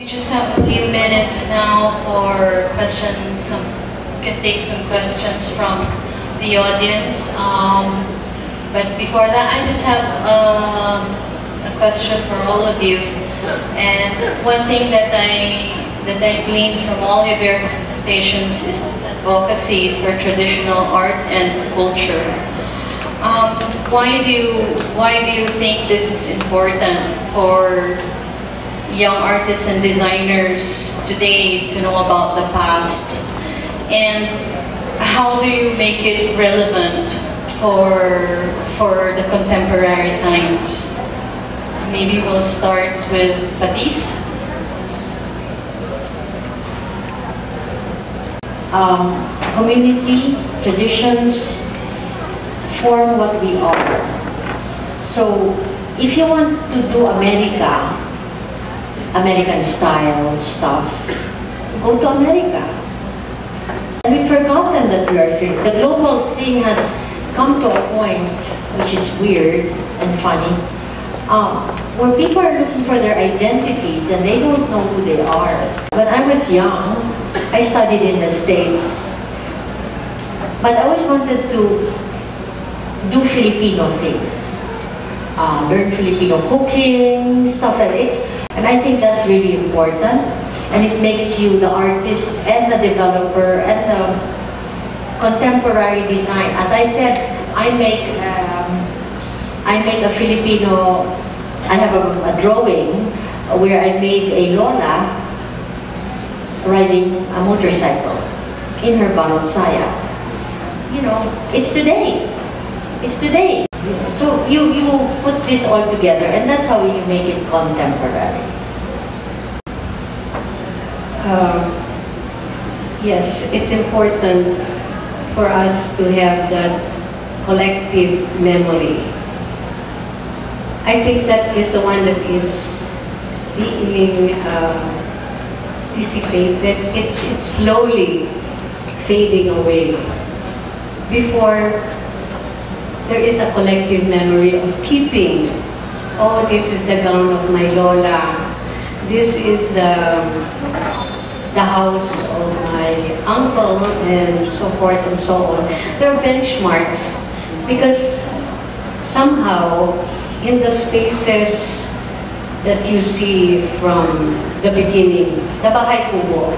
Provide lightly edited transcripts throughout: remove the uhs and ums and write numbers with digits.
We just have a few minutes now for questions. We can take some questions from the audience. But before that, I just have a question for all of you. And one thing that I gleaned from all of your presentations is this advocacy for traditional art and culture. Why do you think this is important for young artists and designers today to know about the past? And how do you make it relevant for the contemporary times? Maybe we'll start with Patis. Community, traditions form what we are. So if you want to do American style stuff, go to America. And we've forgotten that we are free. The global thing has come to a point, which is weird and funny, where people are looking for their identities and they don't know who they are. When I was young, I studied in the States, but I always wanted to do Filipino things. Learn Filipino cooking, stuff like this. And I think that's really important. And it makes you the artist and the developer and the contemporary design. As I said, I make a Filipino, I have a drawing where I made a Lola riding a motorcycle in her balotsaya. You know, it's today. It's today. So you put this all together, and that's how you make it contemporary. Yes, it's important for us to have that collective memory. I think that is the one that is being dissipated. It's slowly fading away. Before, there is a collective memory of keeping. Oh, this is the gown of my Lola. This is the house of my uncle, and so forth and so on. There are benchmarks because somehow in the spaces that you see from the beginning, the Bahay Kubo,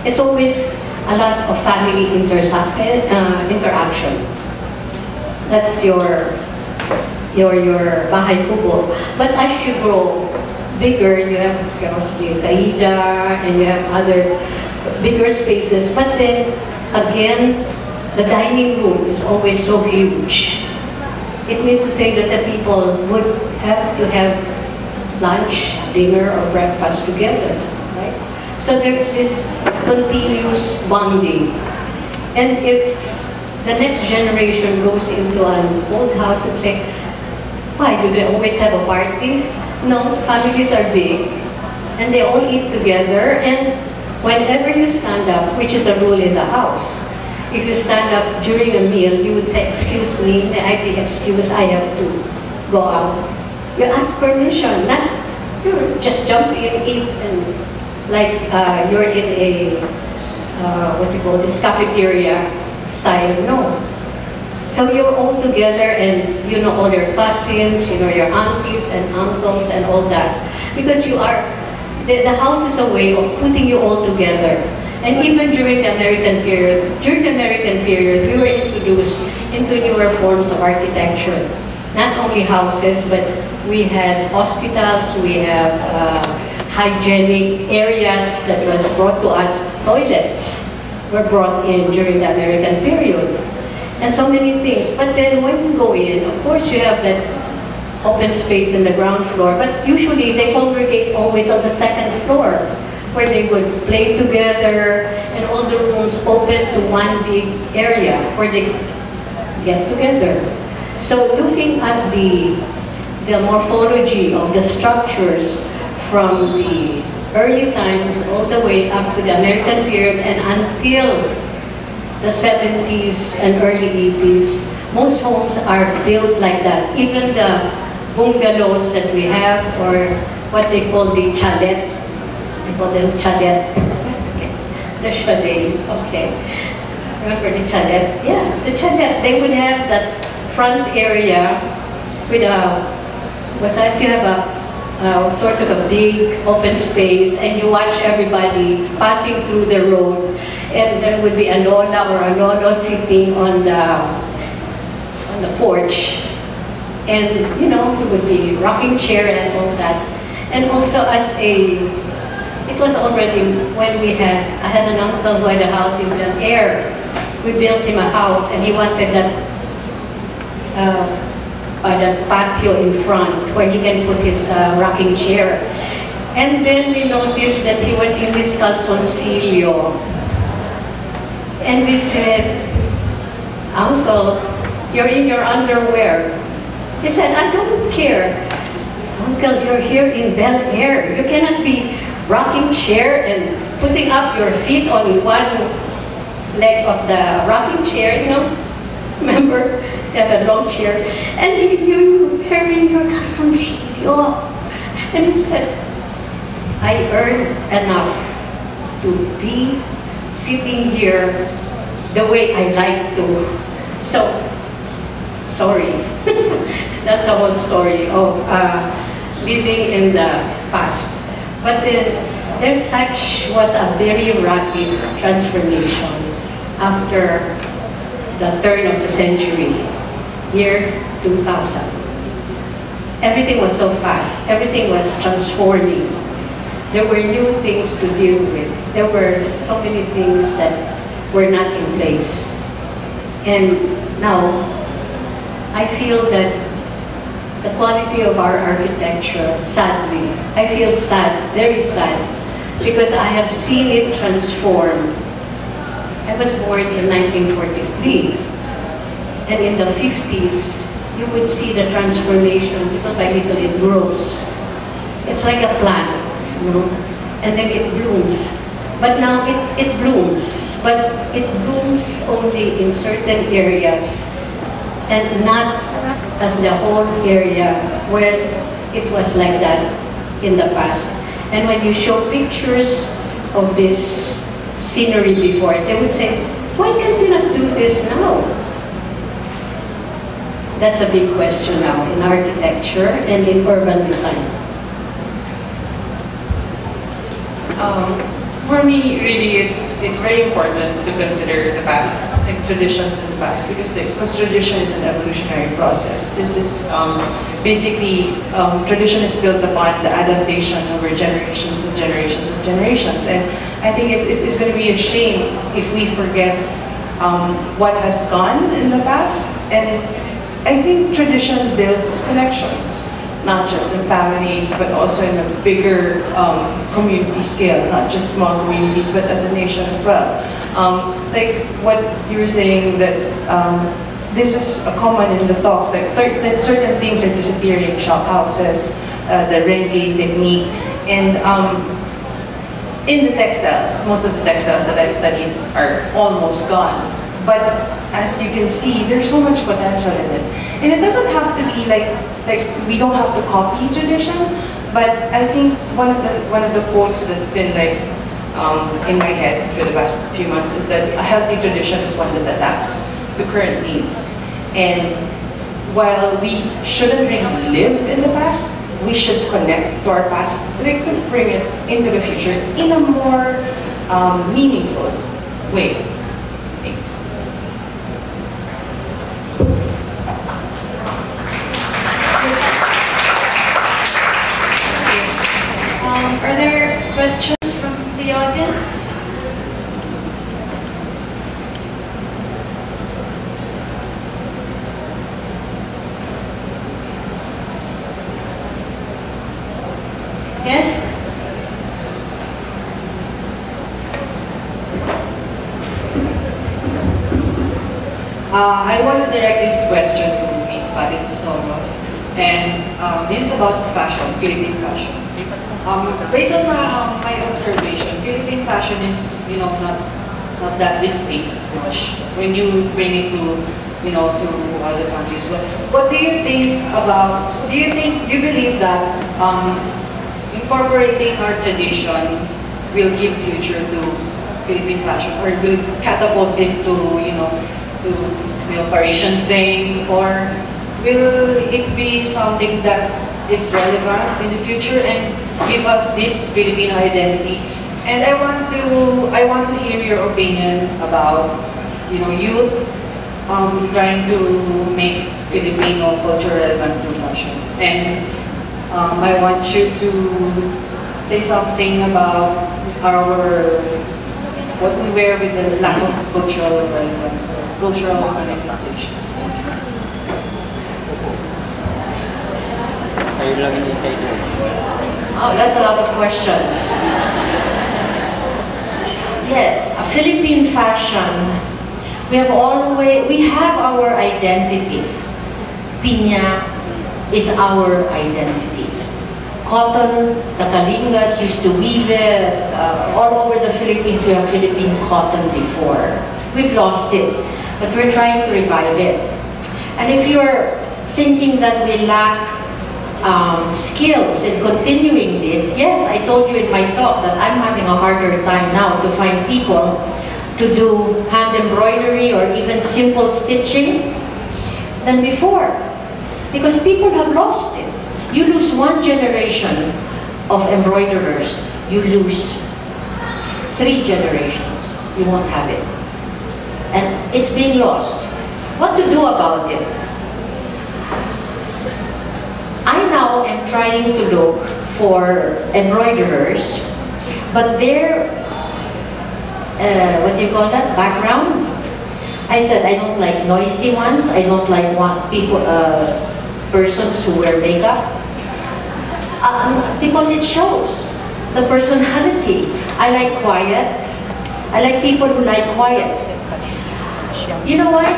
it's always a lot of family interaction. That's your Bahay Kubo. But as you grow bigger, you have the Kaida and you have other bigger spaces. But then again, the dining room is always so huge. It means to say that the people would have to have lunch, dinner, or breakfast together, right? So there's this continuous bonding. And if the next generation goes into an old house and say, why, do they always have a party? No, families are big, and they all eat together, and whenever you stand up, which is a rule in the house, if you stand up during a meal, you would say, excuse me, may I be excused, I have to go out. You ask permission, not you just jump in, eat, and like you're in a, what you call this, cafeteria style, no. So you're all together and you know all your cousins, you know your aunties and uncles and all that. Because you are, the house is a way of putting you all together. And even during the American period, we were introduced into newer forms of architecture. Not only houses, but we had hospitals, we have hygienic areas that was brought to us. Toilets were brought in during the American period. And so many things. But then when you go in, of course you have that open space in the ground floor, but usually they congregate always on the second floor, where they would play together, and all the rooms open to one big area where they get together. So looking at the morphology of the structures from the early times all the way up to the American period and until the 70s and early 80s, most homes are built like that. Even the bungalows that we have, or what they call the chalet, I call them chalet. The chalet, okay. Remember the chalet? Yeah, the chalet. They would have that front area with a, what's that? You have a sort of a big open space, and you watch everybody passing through the road, and there would be a lola or a lolo sitting on the porch, and you know, it would be rocking chair and all that. And also it was already when I had an uncle who had a house in Bel Air. We built him a house, and he wanted that patio in front where he can put his rocking chair. And then we noticed that he was in his calzoncillo. And we said, "Uncle, you're in your underwear." He said, "I don't care. Uncle, you're here in Bel Air. You cannot be rocking chair and putting up your feet on one leg of the rocking chair, you know." Remember? You have a long chair. And you're wearing your calzoncillo. And he said, "I earned enough to be sitting here the way I like to. So, sorry." That's the whole story of living in the past. But there was a very rapid transformation after the turn of the century, year 2000. Everything was so fast. Everything was transforming. There were new things to deal with. There were so many things that were not in place. And now, I feel that the quality of our architecture, sadly, I feel sad, very sad, because I have seen it transform. I was born in 1943, and in the 50s, you would see the transformation. Little by little, it grows. It's like a plant, you know, and then it blooms. But now it blooms, but it blooms only in certain areas, and not as the whole area where it was like that in the past. And when you show pictures of this scenery before, they would say, "Why can we not do this now?" That's a big question now in architecture and in urban design. For me, really, it's very important to consider the past, like traditions in the past, because tradition is an evolutionary process. This is basically, tradition is built upon the adaptation over generations and generations and generations. And I think it's going to be a shame if we forget what has gone in the past. And I think tradition builds connections, not just in families, but also in a bigger community scale, not just small communities, but as a nation as well. Like what you were saying, that this is a common in the talks, like that certain things are disappearing, shop houses, the rengue technique, and in the textiles, most of the textiles that I've studied are almost gone. But as you can see, there's so much potential in it. And it doesn't have to be like we don't have to copy tradition, but I think one of the quotes that's been like in my head for the past few months is that a healthy tradition is one that adapts to current needs. And while we shouldn't really live in the past, we should connect to our past, like to bring it into the future in a more meaningful way. Are there questions from the audience? Yes? I want to direct this question to Ms. Paris Tesoro, and this is about fashion, Philippine fashion. Based on my observation, Philippine fashion is, not that distinct much when you bring it to, to other countries. What do you think about? Do you believe that incorporating our tradition will give future to Philippine fashion, or will catapult it to, Parisian fame, or will it be something that is relevant in the future and give us this Filipino identity? And I want to hear your opinion about, youth trying to make Filipino culture relevant to fashion. And I want you to say something about what we wear with the lack of cultural relevance, cultural manifestation. Oh, that's a lot of questions. Yes, a Philippine fashion. We have our identity. Piña is our identity. Cotton, the Kalingas used to weave it. All over the Philippines, we have Philippine cotton before. We've lost it, but we're trying to revive it. And if you're thinking that we lack skills in continuing this, yes, I told you in my talk that I'm having a harder time now to find people to do hand embroidery or even simple stitching than before, because people have lost it. You lose one generation of embroiderers, you lose 3 generations. You won't have it. And it's being lost. What to do about it? I now am trying to look for embroiderers, but their, what do you call that, background? I said I don't like noisy ones. I don't like persons who wear makeup. Because it shows the personality. I like quiet. I like people who like quiet. You know why?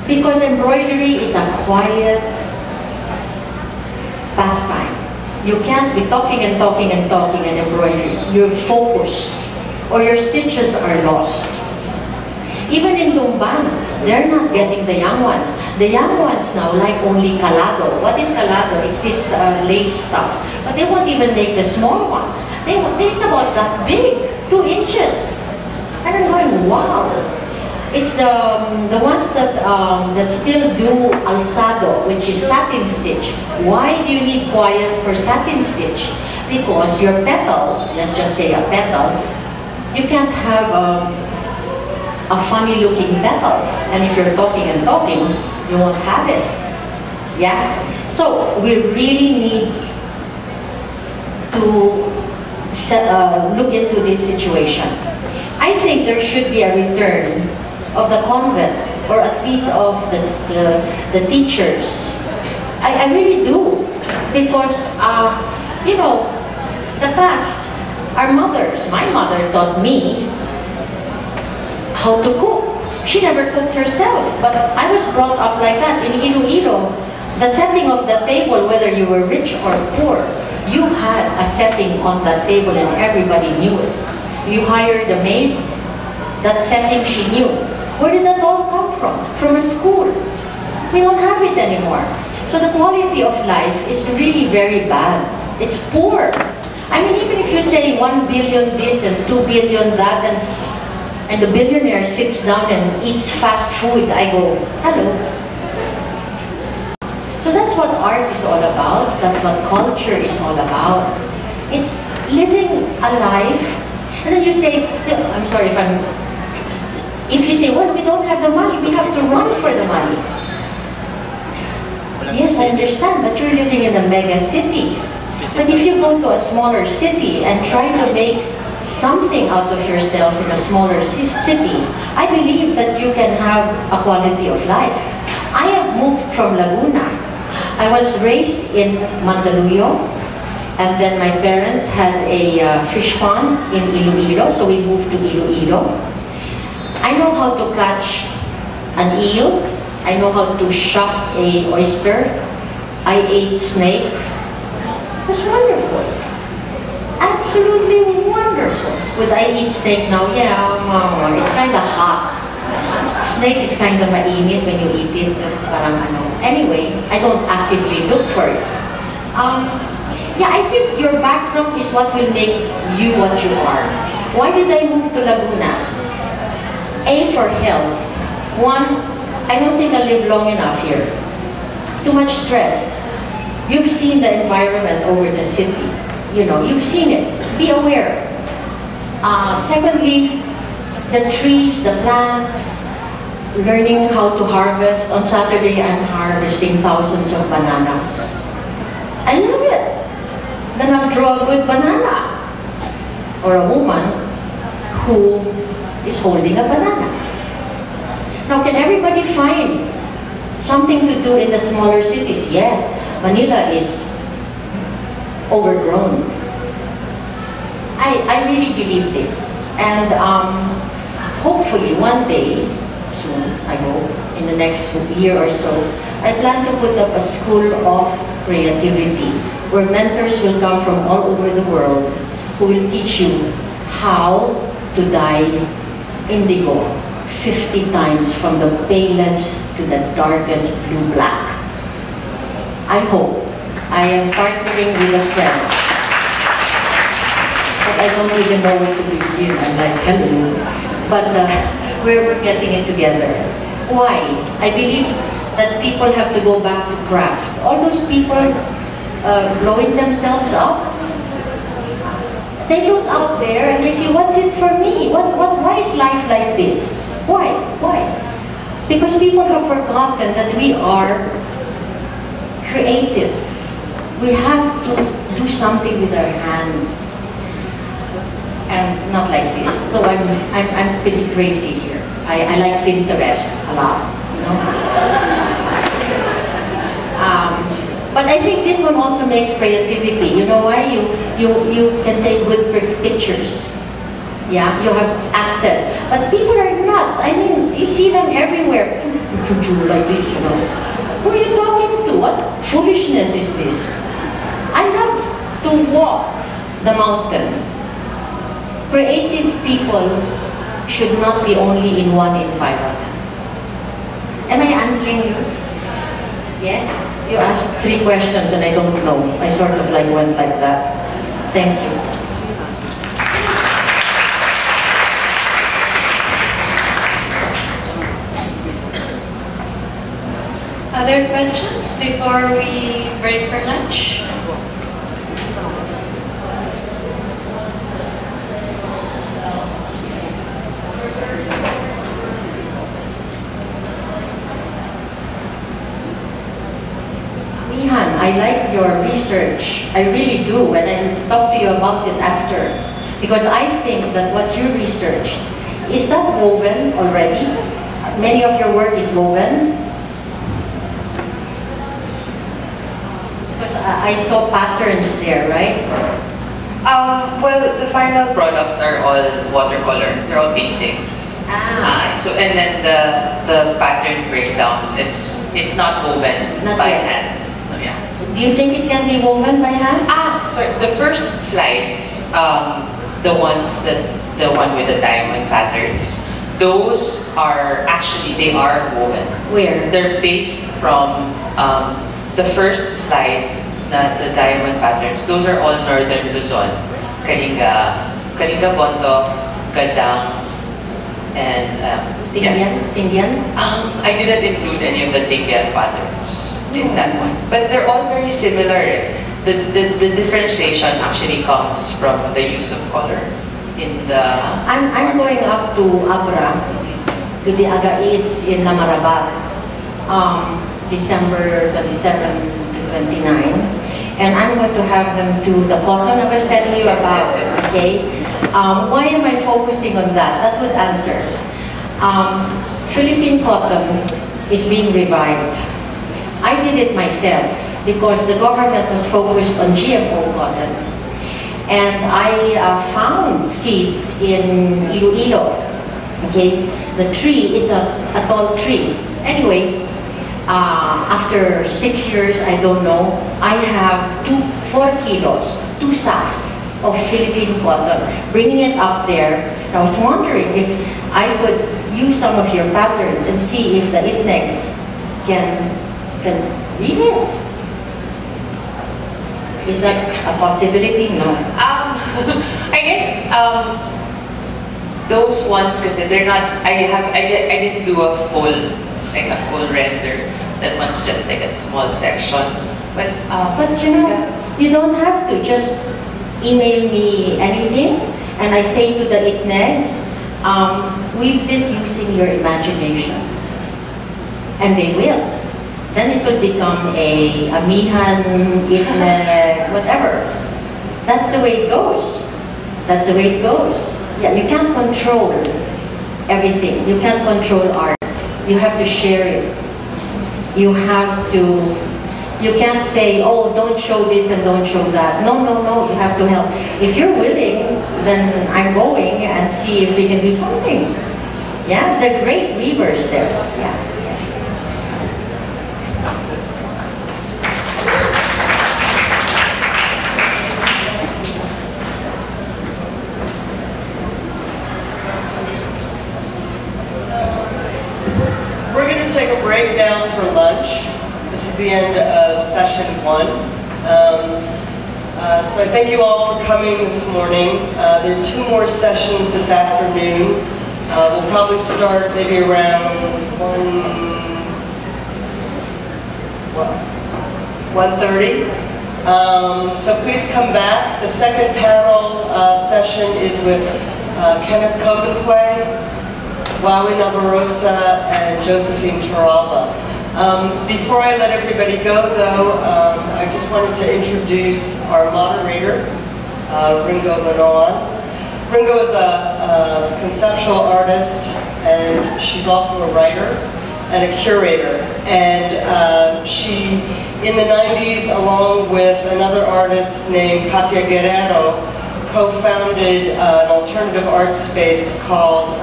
Because embroidery is a quiet pastime. You can't be talking and talking and talking and embroidering. You're focused, or your stitches are lost. Even in Lumban, they're not getting the young ones. The young ones now like only calado. What is calado? It's this lace stuff. But they won't even make the small ones. It's about that big, 2 inches. And I'm going, wow. It's the ones that still do alzado, which is satin stitch. Why do you need quiet for satin stitch? Because your petals, let's just say a petal, you can't have a funny looking petal. And if you're talking and talking, you won't have it. Yeah? So we really need to look into this situation. I think there should be a return of the convent, or at least of the teachers. I really do. Because, the past, our mothers, my mother taught me how to cook. She never cooked herself, but I was brought up like that. In Iloilo, the setting of the table, whether you were rich or poor, you had a setting on that table and everybody knew it. You hired a maid, that setting she knew. Where did that all come from? From a school. We don't have it anymore. So the quality of life is really very bad. It's poor. I mean, even if you say 1 billion this and 2 billion that, and the billionaire sits down and eats fast food, I go, hello. So that's what art is all about. That's what culture is all about. It's living a life. And then you say, I'm sorry if you say, well, we don't have the money, we have to run for the money. Yes, I understand, but you're living in a mega city. But if you go to a smaller city and try to make something out of yourself in a smaller city, I believe that you can have a quality of life. I have moved from Laguna. I was raised in Mandaluyong, and then my parents had a fish pond in Iloilo, so we moved to Iloilo. I know how to catch an eel. I know how to shuck a oyster. I ate snake. It was wonderful. Absolutely wonderful. Would I eat snake now? Yeah, it's kind of hot. Snake is kind of mainit when you eat it. Parang ano. Anyway, I don't actively look for it. Yeah, I think your background is what will make you what you are. Why did I move to Laguna? A, for health. One, I don't think I'll live long enough here. Too much stress. You've seen the environment over the city. You know, you've seen it. Be aware. Secondly, the trees, the plants, learning how to harvest. On Saturday, I'm harvesting thousands of bananas. I love it. Then I'll draw a good banana. Or a woman who is holding a banana. Now, can everybody find something to do in the smaller cities? Yes, Manila is overgrown. I really believe this. And hopefully one day, soon, I hope, in the next year or so, I plan to put up a school of creativity where mentors will come from all over the world who will teach you how to dye indigo 50 times from the palest to the darkest blue-black. I hope. I am partnering with a friend. But I don't even know where to begin. I'm like, hello. But we're getting it together. Why? I believe that people have to go back to craft. All those people blowing themselves up, they look out there and they say, what's it for me? Why is life like this? Why? Why? Because people have forgotten that we are creative. We have to do something with our hands. And not like this. Though I'm pretty crazy here. I like Pinterest a lot, you know. But I think this one also makes creativity. You know why? You can take good pictures. Yeah, you have access. But people are nuts. I mean, you see them everywhere. Like this, you know. Who are you talking to? What foolishness is this? I love to walk the mountain. Creative people should not be only in one environment. Am I answering you? Yeah? You asked 3 questions and I don't know. I sort of like went like that. Thank you. Other questions before we break for lunch? I like your research. I really do, and I'll talk to you about it after. Because I think that what you researched, is that woven already? Many of your work is woven? Because I saw patterns there, right? Well, the final product are all watercolor. They're all paintings. So and then the pattern breakdown, it's not woven. It's Not by yet. hand. So yeah. Do you think it can be woven by hand? Sorry. The first slides, the one with the diamond patterns, those are actually they are woven. Where? They're based from the first slide. The diamond patterns, those are all northern Luzon. Kalinga Bondo, Gadang, and Tindian? I didn't include any of the Tindian patterns in that one. But they're all very similar. The differentiation actually comes from the use of color in the... I'm going up to Abra, to the Agaids in Namarabat, December 27 to 29. And I'm going to have them do the cotton I was telling you about, okay? Why am I focusing on that? That would answer. Philippine cotton is being revived. I did it myself because the government was focused on GMO cotton. And I found seeds in Iloilo, okay? The tree is a tall tree. Anyway, after 6 years, I don't know, I have 4 kilos, 2 sacks of Philippine cotton, bringing it up there. I was wondering if I could use some of your patterns and see if the ITNEX can read it. Is that a possibility? No. I guess those ones kasi they're not. I didn't do a full render. That one's just like a small section. But you know, you don't have to just email me anything, and I say to the ITNEGs, weave this using your imagination, and they will. Then it will become a Amihan, ITNEG, whatever. That's the way it goes. That's the way it goes. Yeah, you can't control everything. You can't control art. You have to share it. You have to, you can't say, oh, don't show this and don't show that. No, no, no, you have to help. If you're willing, then I'm going and see if we can do something. Yeah, they're great weavers there. Yeah. Break now for lunch. This is the end of session 1. So I thank you all for coming this morning. There are 2 more sessions this afternoon. We'll probably start maybe around 1:30. So please come back. The second panel session is with Kenneth Kobenquay, Wawi Nabarosa, and Josephine Taraba. Before I let everybody go, though, I just wanted to introduce our moderator, Ringo Manon. Ringo is a conceptual artist, and she's also a writer and a curator. And she, in the 90s, along with another artist named Katia Guerrero, co-founded an alternative art space called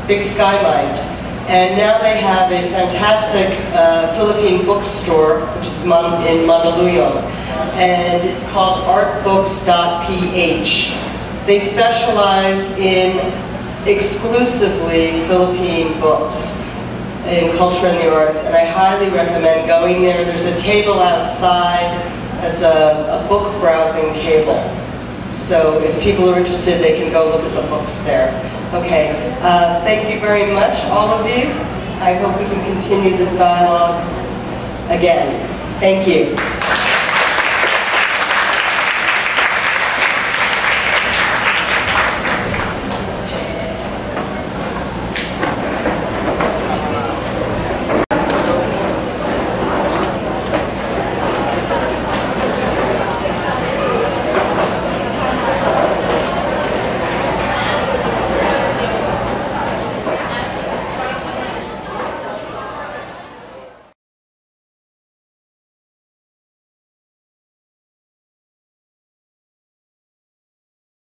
Big Sky Mind. And now they have a fantastic Philippine bookstore, which is in Mandaluyong, and it's called artbooks.ph. They specialize in exclusively Philippine books in culture and the arts, and I highly recommend going there. There's a table outside that's a book browsing table. So if people are interested, they can go look at the books there. Okay, thank you very much, all of you. I hope we can continue this dialogue again. Thank you.